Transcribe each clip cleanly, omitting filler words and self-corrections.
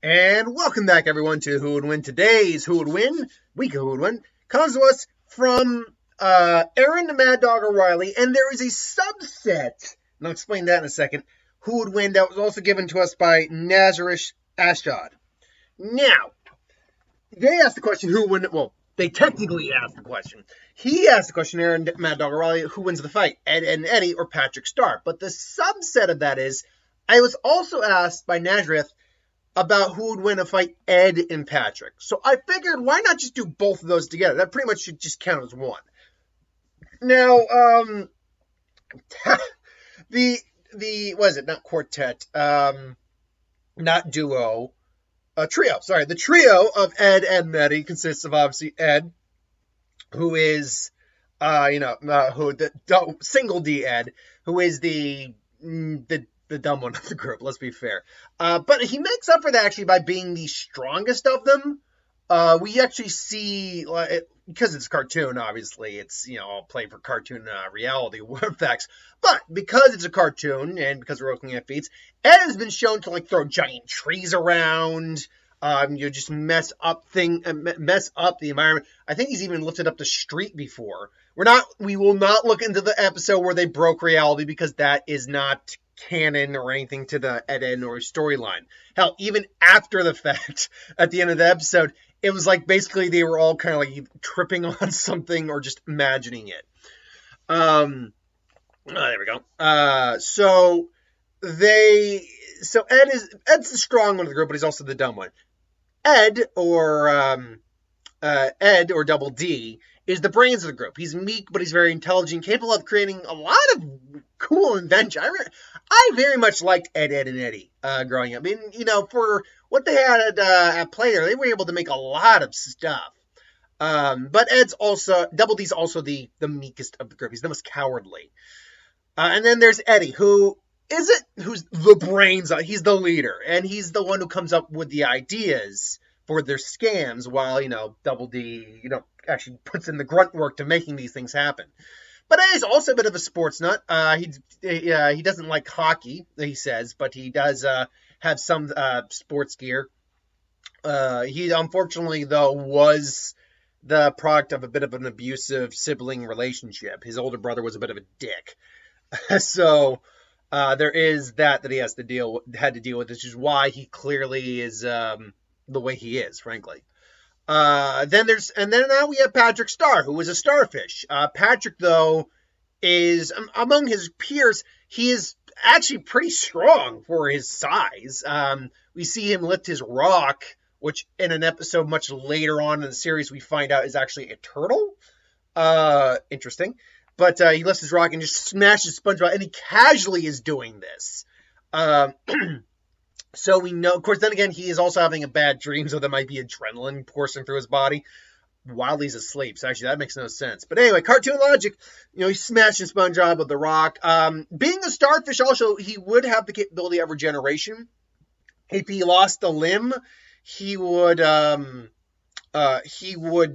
And welcome back, everyone, to Who Would Win. Today's Who Would Win, week of Who Would Win, comes to us from Aaron the Mad Dog O'Reilly, and there is a subset, and I'll explain that in a second, Who Would Win, that was also given to us by Nazarish Ashdod. Now, they asked the question, who would win? Well, they technically asked the question. He asked the question, Aaron Mad Dog O'Reilly, who wins the fight, Ed and Eddy or Patrick Star? But the subset of that is, I was also asked by Nazareth about who would win a fight, Ed and Patrick. So I figured, why not just do both of those together? That pretty much should just count as one. Now, what is it? Not quartet, not duo, trio. Sorry, the trio of Ed, Ed, and Eddy consists of obviously Ed, who is, single D Ed, who is the dumb one of the group, let's be fair. But he makes up for that actually by being the strongest of them. We actually see, because it's a cartoon, obviously, it's, all played for cartoon reality effects. But because it's a cartoon and because we're looking at feats, Ed has been shown to throw giant trees around. Just mess up the environment. I think he's even lifted up the street before. We will not look into the episode where they broke reality because that is not canon or anything to the Ed and Eddy storyline. Hell, even after the fact, at the end of the episode, it was basically they were all kind of tripping on something or just imagining it. There we go. So Ed's the strong one of the group, but he's also the dumb one. Ed or Double D is the brains of the group. He's meek, but he's very intelligent, capable of creating a lot of cool invention. I very much liked Ed, and Eddy growing up. I mean, for what they had at play there, they were able to make a lot of stuff. But Double D's also the meekest of the group. He's the most cowardly. And then there's Eddy, who's the brains. He's the leader, and he's the one who comes up with the ideas for their scams, while Double D actually puts in the grunt work to making these things happen. But Eddy's also a bit of a sports nut. He doesn't like hockey, he says, but he does have some sports gear. He unfortunately, though, was the product of a bit of an abusive sibling relationship. His older brother was a bit of a dick. So there is that he had to deal with, which is why he clearly is the way he is, frankly. Then now we have Patrick Star, who is a starfish. Patrick, though, is among his peers, he is actually pretty strong for his size. We see him lift his rock, which in an episode much later on in the series we find out is actually a turtle. Interesting. But he lifts his rock and just smashes SpongeBob, and he casually is doing this. So we know, of course, then again, he is also having a bad dream, so there might be adrenaline coursing through his body while he's asleep. So actually, that makes no sense. But anyway, cartoon logic, he's smashing SpongeBob with the rock. Being a starfish, also, he would have the capability of regeneration. If he lost a limb, he would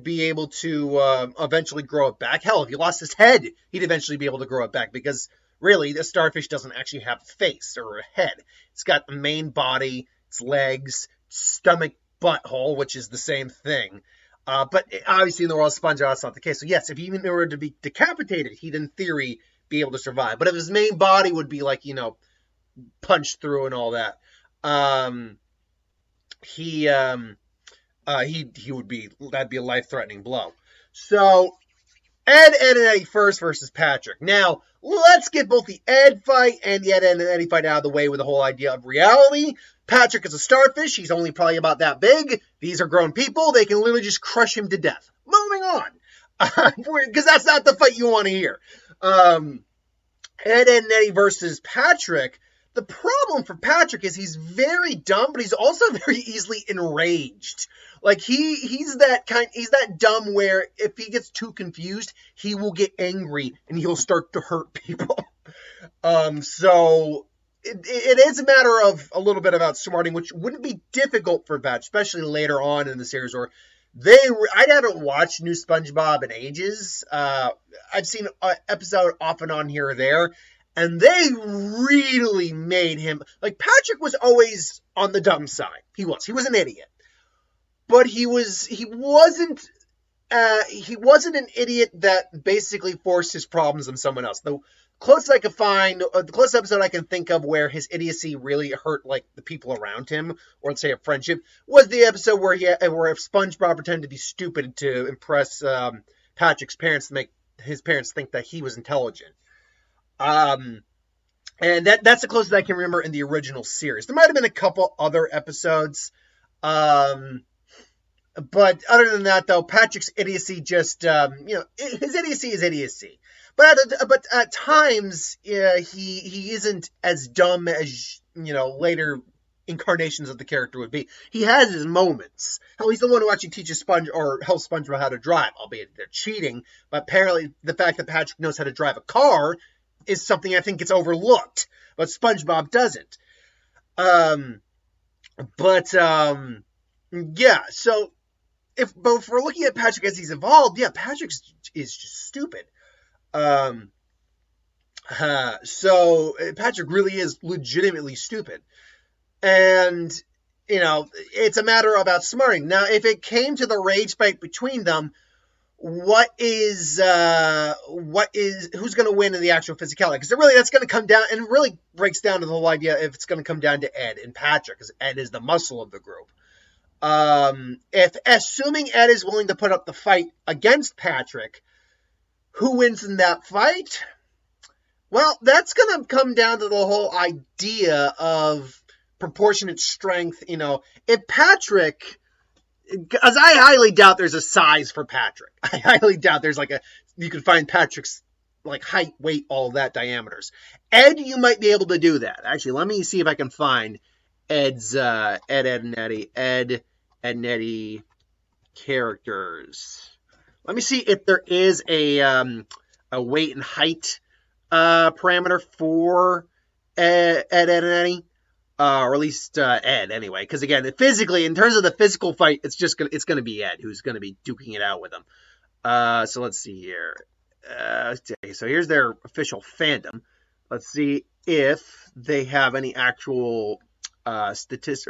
be able to eventually grow it back. Hell, if he lost his head, he'd eventually be able to grow it back, because really, the starfish doesn't actually have a face or a head. It's got a main body, its legs, stomach, butthole, which is the same thing. But obviously in the world of SpongeBob, that's not the case. So yes, if even were to be decapitated, he'd in theory be able to survive. But if his main body would be punched through and all that, he would be, that'd be a life-threatening blow. So Ed and Eddy first versus Patrick. Now, let's get both the Ed fight and the Ed and Eddy fight out of the way with the whole idea of reality. Patrick is a starfish. He's only probably about that big. These are grown people. They can literally just crush him to death. Moving on. Because that's not the fight you want to hear. Ed and Eddy versus Patrick. The problem for Patrick is he's very dumb, but he's also very easily enraged. He's that dumb where if he gets too confused, he will get angry and he'll start to hurt people. So it is a matter of a little bit of outsmarting, which wouldn't be difficult for Patrick, especially later on in the series where I haven't watched new SpongeBob in ages. I've seen an episode off and on here or there. And they really made him, like, Patrick was always on the dumb side. He was an idiot. But he wasn't an idiot that basically forced his problems on someone else. The closest I could find, the closest episode I can think of where his idiocy really hurt, like, the people around him, or let's say a friendship, was the episode where SpongeBob pretended to be stupid to impress Patrick's parents, to make his parents think that he was intelligent. And that's the closest I can remember in the original series. There might have been a couple other episodes. But other than that, though, Patrick's idiocy just, his idiocy is idiocy. But at times, he isn't as dumb as, later incarnations of the character would be. He has his moments. Hell, he's the one who actually teaches helps SpongeBob how to drive, albeit they're cheating. But apparently, the fact that Patrick knows how to drive a car is something I think gets overlooked. But SpongeBob doesn't. Yeah, so... If we're looking at Patrick as he's evolved, yeah, Patrick is just stupid. So Patrick really is legitimately stupid. And, it's a matter of outsmarting. Now, if it came to the rage fight between them, who's going to win in the actual physicality? Because that's going to come down, and it really breaks down to the whole idea if it's going to come down to Ed and Patrick, because Ed is the muscle of the group. If assuming Ed is willing to put up the fight against Patrick, who wins in that fight? Well, that's going to come down to the whole idea of proportionate strength. If Patrick, because I highly doubt there's a size for Patrick. I highly doubt there's you can find Patrick's height, weight, all that diameters. Ed, you might be able to do that. Actually, let me see if I can find Ed and Eddy characters. Let me see if there is a weight and height parameter for Ed and Eddy, or at least Ed anyway. Because again, physically, in terms of the physical fight, it's gonna be Ed who's gonna be duking it out with them. So let's see here. So here's their official fandom. Let's see if they have any actual statistics.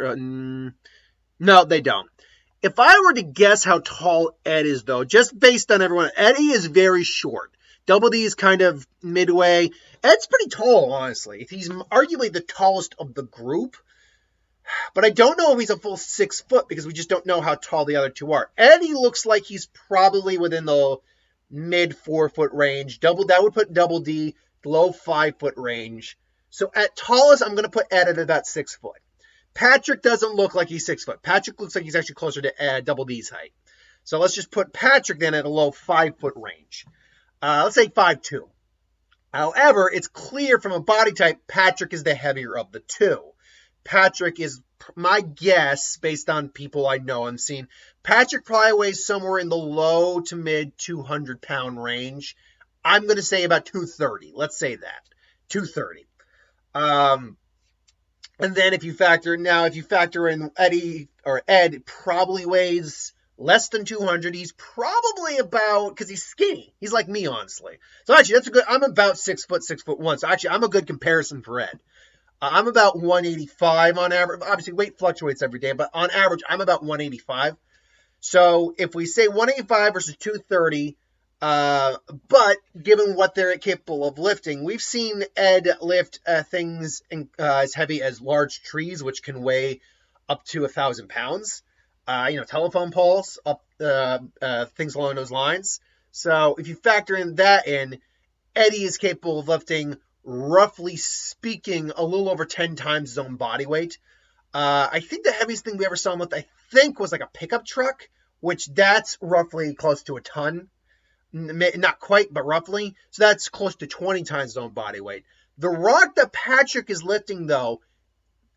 No, they don't. If I were to guess how tall Ed is, though, just based on everyone, Eddy is very short. Double D is kind of midway. Ed's pretty tall, honestly. He's arguably the tallest of the group. But I don't know if he's a full 6 foot, because we just don't know how tall the other two are. Eddy looks like he's probably within the mid 4 foot range. That would put Double D low 5 foot range. So at tallest, I'm going to put Ed at about 6 foot. Patrick doesn't look like he's 6 foot. Patrick looks like he's actually closer to Double D's height. So let's just put Patrick then at a low 5 foot range. Let's say 5'2". However, it's clear from a body type, Patrick is the heavier of the two. Patrick is, my guess, based on people I know and seen, Patrick probably weighs somewhere in the low to mid 200 pound range. I'm going to say about 230. Let's say that. 230. And then if you factor in Eddy, or Ed probably weighs less than 200. He's probably about, because he's skinny. He's like me, honestly. So actually, I'm about 6 foot, 6'1". So actually, I'm a good comparison for Ed. I'm about 185 on average. Obviously, weight fluctuates every day, but on average, I'm about 185. So if we say 185 versus 230, but given what they're capable of lifting, we've seen Ed lift things as heavy as large trees, which can weigh up to 1,000 pounds. Telephone poles, things along those lines. So if you factor that in, Eddy is capable of lifting, roughly speaking, a little over 10 times his own body weight. I think the heaviest thing we ever saw him with, was like a pickup truck, which that's roughly close to a ton. Not quite, but roughly. So that's close to 20 times his own body weight. The rock that Patrick is lifting, though,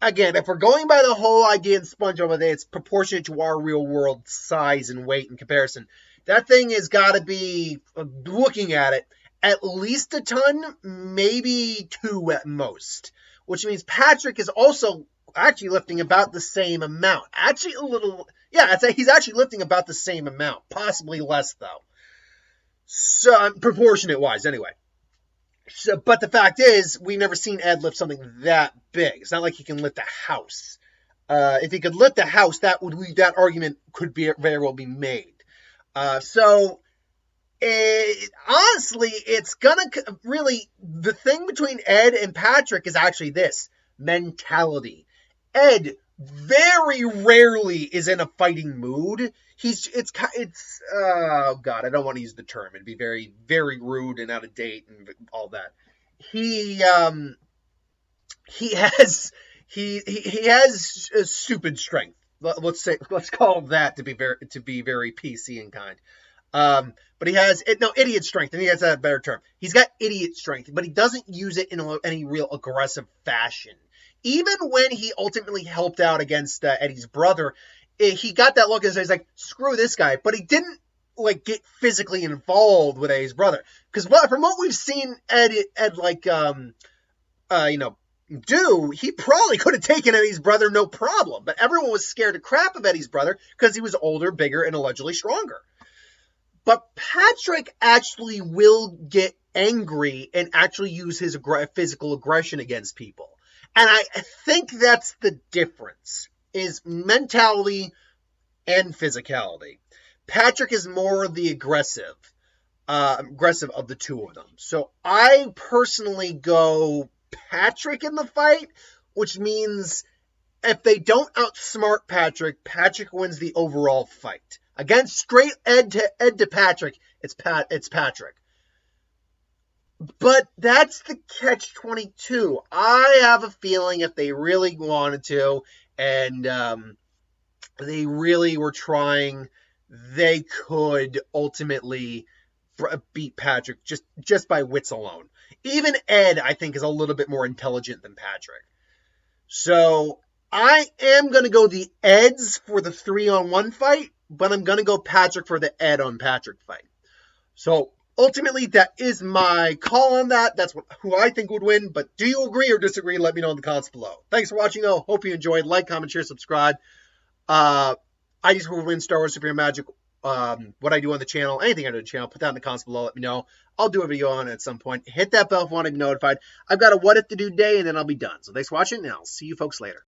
again, if we're going by the whole idea in SpongeBob that it's proportionate to our real world size and weight in comparison, that thing has got to be, looking at it, at least a ton, maybe 2 at most. Which means Patrick is also actually lifting about the same amount. Actually a little, I'd say he's actually lifting about the same amount. Possibly less, though. So, proportionate-wise, anyway. So, but the fact is, we've never seen Ed lift something that big. It's not like he can lift a house. If he could lift a house, that argument could very well be made. So honestly, it's gonna really, the thing between Ed and Patrick is actually this: mentality. Ed very rarely is in a fighting mood. Oh god, I don't want to use the term. It'd be very, very rude and out of date and all that. He he has a stupid strength. Let's call that to be very PC and kind. But he has idiot strength, and he has a better term. He's got idiot strength, but he doesn't use it in any real aggressive fashion. Even when he ultimately helped out against Eddie's brother, he got that look and he's like, "Screw this guy," but he didn't like get physically involved with Eddie's brother. Because from what we've seen Ed like do, he probably could have taken Eddie's brother no problem. But everyone was scared to crap of Eddie's brother because he was older, bigger, and allegedly stronger. But Patrick actually will get angry and actually use his physical aggression against people. And I think that's the difference, is mentality and physicality. Patrick is more the aggressive of the two of them. So I personally go Patrick in the fight, which means if they don't outsmart Patrick, Patrick wins the overall fight. Against straight Ed to Patrick, it's Patrick. But that's the catch-22. I have a feeling if they really wanted to, and they really were trying, they could ultimately beat Patrick just by wits alone. Even Ed, I think, is a little bit more intelligent than Patrick. So I am going to go the Eds for the 3-on-1 fight, but I'm going to go Patrick for the Ed on Patrick fight. So ultimately, that is my call on that. That's who I think would win. But do you agree or disagree? Let me know in the comments below. Thanks for watching, though. Hope you enjoyed. Like, comment, share, subscribe. I just would win Star Wars Super Magic. What I do on the channel, anything I do on the channel, put that in the comments below. Let me know. I'll do a video on it at some point. Hit that bell if you want to be notified. I've got a what if to do day, and then I'll be done. So thanks for watching, and I'll see you folks later.